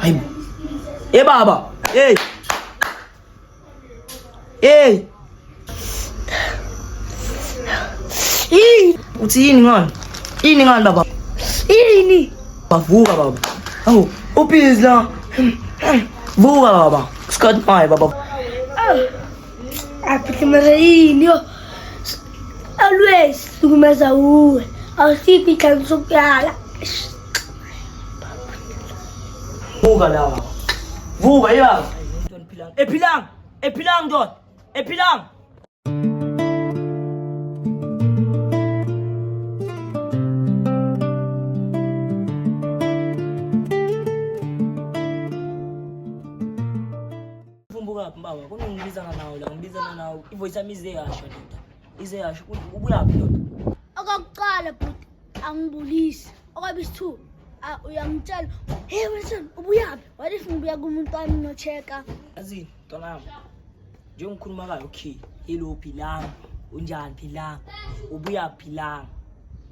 Hayi. Baba. Hey. Uthi yini ngani? Yini ngani baba? Yini? Bavuka baba. Awu, ubhizi la. Vuka baba. Isikhathi maye baba. Aphithimela yini yo? Always kumeza uwe. Awusiphi kanti sokuyala. Vuka la baba. Vuka yaba. Ephilang Don. Ephilang. Baba kunongibizana nawo la ngibizana nawo ivoice yami ize yasho ndoda ize yasho ubuyaphi ndoda Okokuqala bhuti angibulisi okwabisithu uyangitshela hey wena ubuyaphi wathi ngibuya kumuntu wami no checka azini ntwana yami nje ngikhuluma kayo okay hello philanga unjani philanga ubuyaphi philanga